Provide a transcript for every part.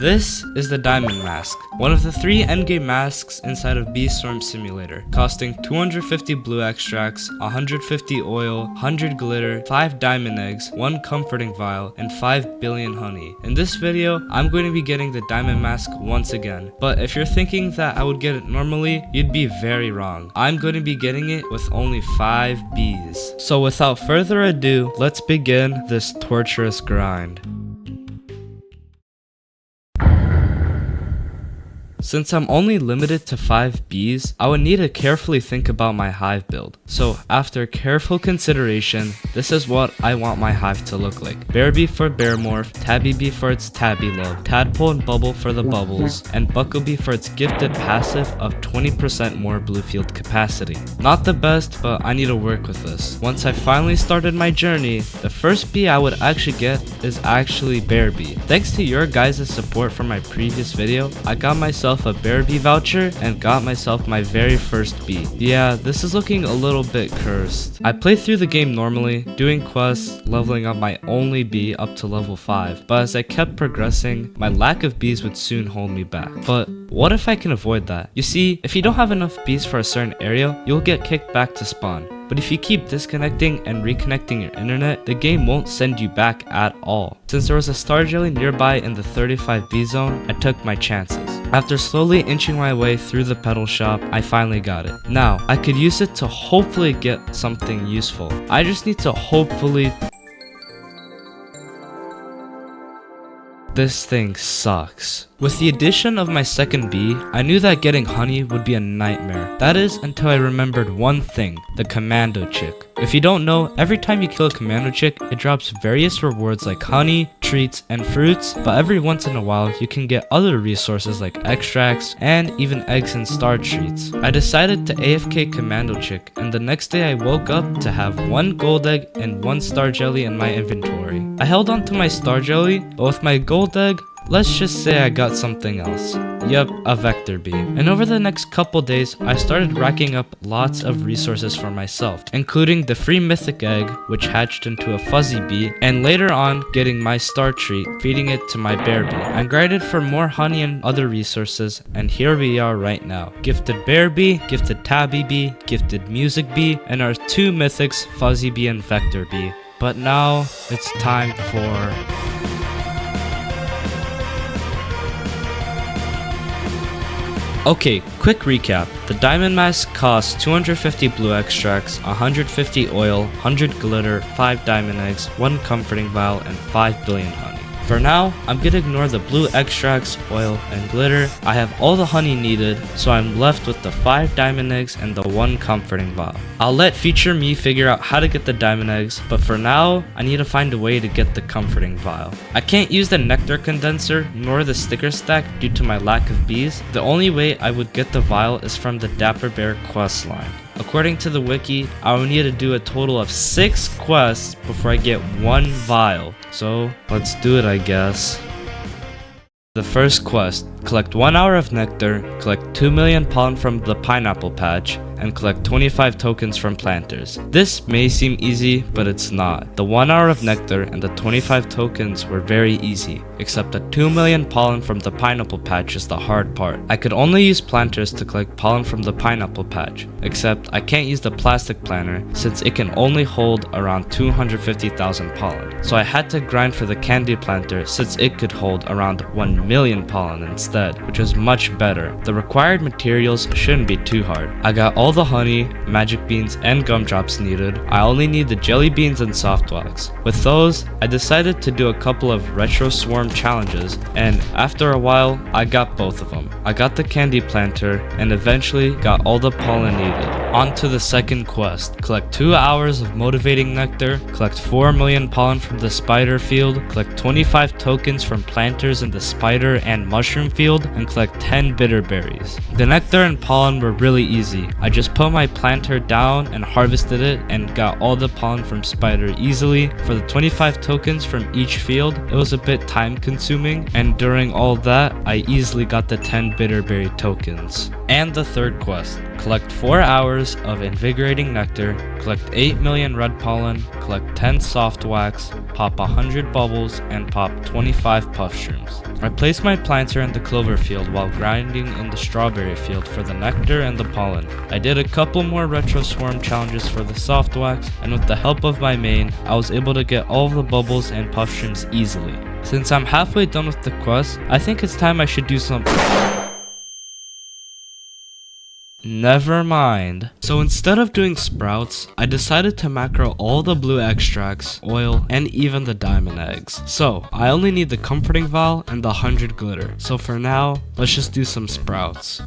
This is the Diamond Mask, one of the 3 endgame masks inside of Bee Storm Simulator, costing 250 blue extracts, 150 oil, 100 glitter, 5 diamond eggs, 1 comforting vial, and 5 billion honey. In this video, I'm going to be getting the Diamond Mask once again, but if you're thinking that I would get it normally, you'd be very wrong. I'm going to be getting it with only 5 bees. So without further ado, let's begin this torturous grind. Since I'm only limited to 5 bees, I would need to carefully think about my hive build. So after careful consideration, this is what I want my hive to look like. Bear bee for bear morph, tabby bee for its tabby love, tadpole and bubble for the bubbles, and bucklebee for its gifted passive of 20% more blue field capacity. Not the best, but I need to work with this. Once I finally started my journey, the first bee I would actually get is actually bear bee. Thanks to your guys' support from my previous video, I got myself a bear bee voucher and got myself my very first bee. Yeah, this is looking a little bit cursed. I played through the game normally, doing quests, leveling up my only bee up to level 5, but as I kept progressing, my lack of bees would soon hold me back. But what if I can avoid that? You see, if you don't have enough bees for a certain area, you'll get kicked back to spawn. But if you keep disconnecting and reconnecting your internet, the game won't send you back at all. Since there was a star jelly nearby in the 35 bee zone, I took my chances. After slowly inching my way through the petal shop, I finally got it. Now, I could use it to hopefully get something useful. I just need to hopefully... This thing sucks. With the addition of my second bee, I knew that getting honey would be a nightmare. That is until I remembered one thing, the commando chick. If you don't know, every time you kill a commando chick, it drops various rewards like honey, treats, and fruits, but every once in a while you can get other resources like extracts and even eggs and star treats. I decided to AFK commando chick, and the next day I woke up to have 1 gold egg and 1 star jelly in my inventory. I held on to my star jelly, but with my gold egg, let's just say I got something else. Yep, a vector bee. And over the next couple days, I started racking up lots of resources for myself, including the free mythic egg, which hatched into a fuzzy bee, and later on getting my star treat, feeding it to my bear bee. I grinded for more honey and other resources, and here we are right now. Gifted bear bee, gifted tabby bee, gifted music bee, and our 2 mythics, fuzzy bee and vector bee. But now, it's time for... Okay, quick recap. The Diamond Mask costs 250 blue extracts, 150 oil, 100 glitter, 5 diamond eggs, 1 comforting vial, and 5 billion honey. For now, I'm gonna ignore the blue extracts, oil, and glitter. I have all the honey needed, so I'm left with the 5 diamond eggs and the 1 comforting vial. I'll let future me figure out how to get the diamond eggs, but for now, I need to find a way to get the comforting vial. I can't use the nectar condenser nor the sticker stack due to my lack of bees. The only way I would get the vial is from the Dapper Bear quest line. According to the wiki, I will need to do a total of 6 quests before I get 1 vial. So, let's do it, I guess. The first quest, collect 1 hour of nectar, collect 2 million pollen from the pineapple patch, and collect 25 tokens from planters. This may seem easy, but it's not. The 1 hour of nectar and the 25 tokens were very easy, except the 2 million pollen from the pineapple patch is the hard part. I could only use planters to collect pollen from the pineapple patch, except I can't use the plastic planter since it can only hold around 250,000 pollen. So I had to grind for the candy planter since it could hold around 1 million pollen instead, which was much better. The required materials shouldn't be too hard. I got all the honey, magic beans, and gumdrops needed. I only need the jelly beans and soft wax. With those, I decided to do a couple of retro swarm challenges, and after a while, I got both of them. I got the candy planter, and eventually got all the pollen needed. On to the second quest. Collect 2 hours of motivating nectar, collect 4 million pollen from the spider field, collect 25 tokens from planters in the spider and mushroom field, and collect 10 bitter berries. The nectar and pollen were really easy. I just put my planter down and harvested it and got all the pollen from spider easily. For the 25 tokens from each field, it was a bit time consuming, and during all that, I easily got the 10 bitterberry tokens. And the third quest, collect 4 hours of invigorating nectar, collect 8 million red pollen, collect 10 soft wax, pop 100 bubbles, and pop 25 puff shrooms. I placed my planter in the clover field while grinding in the strawberry field for the nectar and the pollen. I did a couple more retro swarm challenges for the soft wax, and with the help of my main, I was able to get all of the bubbles and puff shrooms easily. Since I'm halfway done with the quest, I think it's time I should do something. Never mind. So instead of doing sprouts, I decided to macro all the blue extracts, oil, and even the diamond eggs. So I only need the comforting vial and the 100 glitter. So for now, let's just do some sprouts.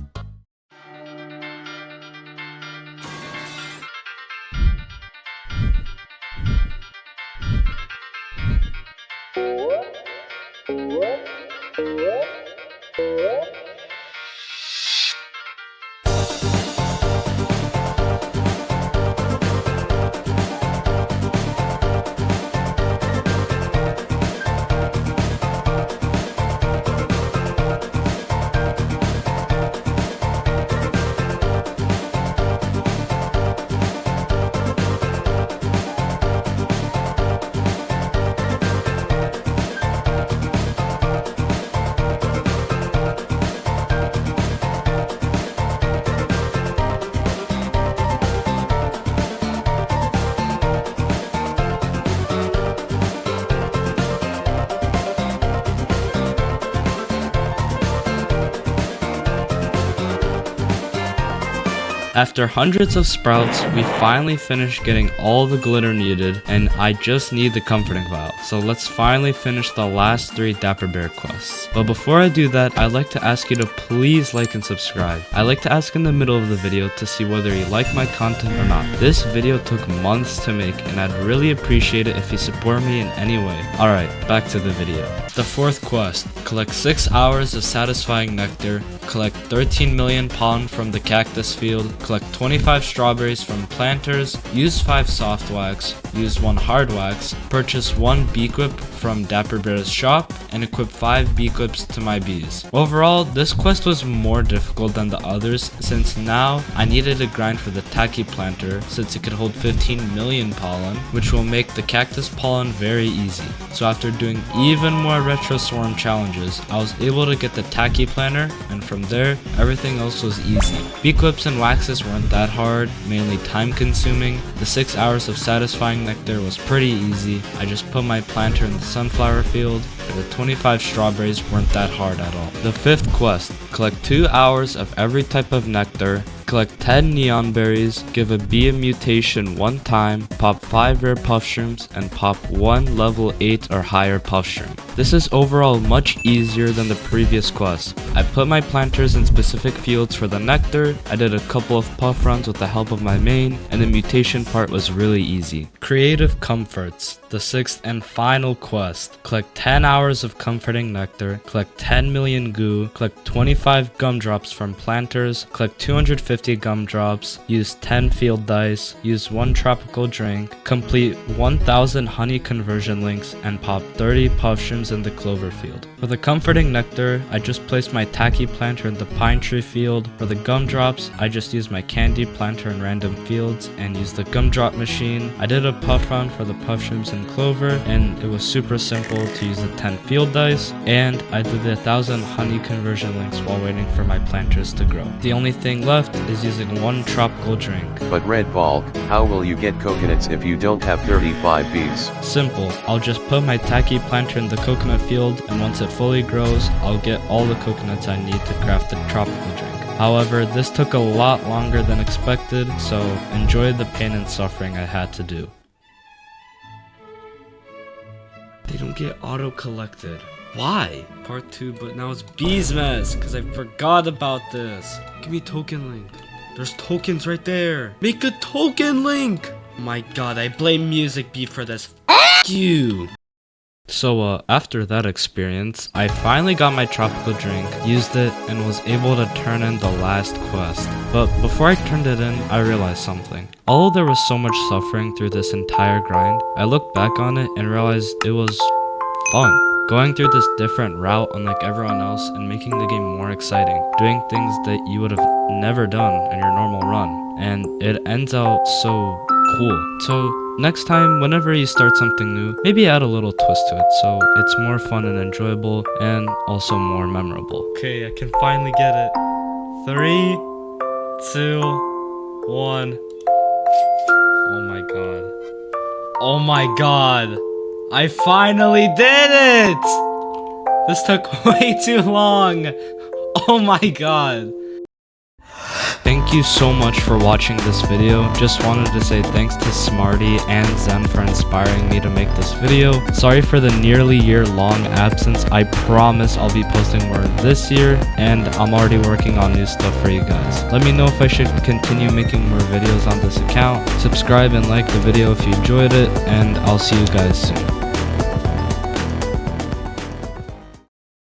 After hundreds of sprouts, we finally finished getting all the glitter needed, and I just need the comforting vial. So let's finally finish the last 3 Dapper Bear quests. But before I do that, I'd like to ask you to please like and subscribe. I like to ask in the middle of the video to see whether you like my content or not. This video took months to make, and I'd really appreciate it if you support me in any way. Alright, back to the video. The 4th quest, collect 6 hours of satisfying nectar, collect 13 million pollen from the cactus field, collect 25 strawberries from planters, use 5 soft wax, use 1 hard wax, purchase 1 bee equip from Dapper Bear's shop, and equip 5 bee equips to my bees. Overall, this quest was more difficult than the others since now I needed to grind for the tacky planter since it could hold 15 million pollen, which will make the cactus pollen very easy. So after doing even more retro swarm challenges, I was able to get the tacky planter, and from there, everything else was easy. Bee equips and waxes weren't that hard, mainly time consuming. The 6 hours of satisfying nectar was pretty easy. I just put my planter in the sunflower field, and the 25 strawberries weren't that hard at all. The 5th quest, collect 2 hours of every type of nectar, collect 10 neon berries, give a bee a mutation 1 time, pop 5 rare puff shrooms, and pop 1 level 8 or higher puff shroom. This is overall much easier than the previous quest. I put my planters in specific fields for the nectar, I did a couple of puff runs with the help of my main, and the mutation part was really easy. Creative Comforts, the 6th and final quest. Collect 10 hours of comforting nectar, collect 10 million goo, collect 25 gumdrops from planters, collect 250 gumdrops, use 10 field dice, use 1 tropical drink, complete 1000 honey conversion links, and pop 30 puff shrooms in the clover field. For the comforting nectar, I just placed my tacky planter in the pine tree field. For the gumdrops, I just used my candy planter in random fields and used the gumdrop machine. I did a puff run for the puff shrooms in clover, and it was super simple to use the 10 field dice, and I did the 1000 honey conversion links while waiting for my planters to grow. The only thing left is using 1 tropical drink. But Red Bulk, how will you get coconuts if you don't have 35 bees? Simple, I'll just put my tacky planter in the coconut field, and once it fully grows, I'll get all the coconuts I need to craft the tropical drink. However, this took a lot longer than expected, so enjoy the pain and suffering I had to do. They don't get auto-collected. Why? Part 2, but now it's Bee's Mess, because I forgot about this. Give me token link. There's tokens right there. Make a token link! My god, I blame Music Bee for this. F you! So after that experience, I finally got my tropical drink, used it, and was able to turn in the last quest. But before I turned it in, I realized something. Although there was so much suffering through this entire grind, I looked back on it and realized it was fun. going through this different route unlike everyone else and making the game more exciting, doing things that you would have never done in your normal run, and it ends out so cool. So next time, whenever you start something new, maybe add a little twist to it so it's more fun and enjoyable and also more memorable. Okay, I can finally get it. 3, 2, 1. Oh my god. Oh my god. I finally did it! This took way too long. Oh my god. Thank you so much for watching this video. Just wanted to say thanks to Smarty and Zen for inspiring me to make this video. Sorry for the nearly year-long absence. I promise I'll be posting more this year, and I'm already working on new stuff for you guys. Let me know if I should continue making more videos on this account. Subscribe and like the video if you enjoyed it, and I'll see you guys soon.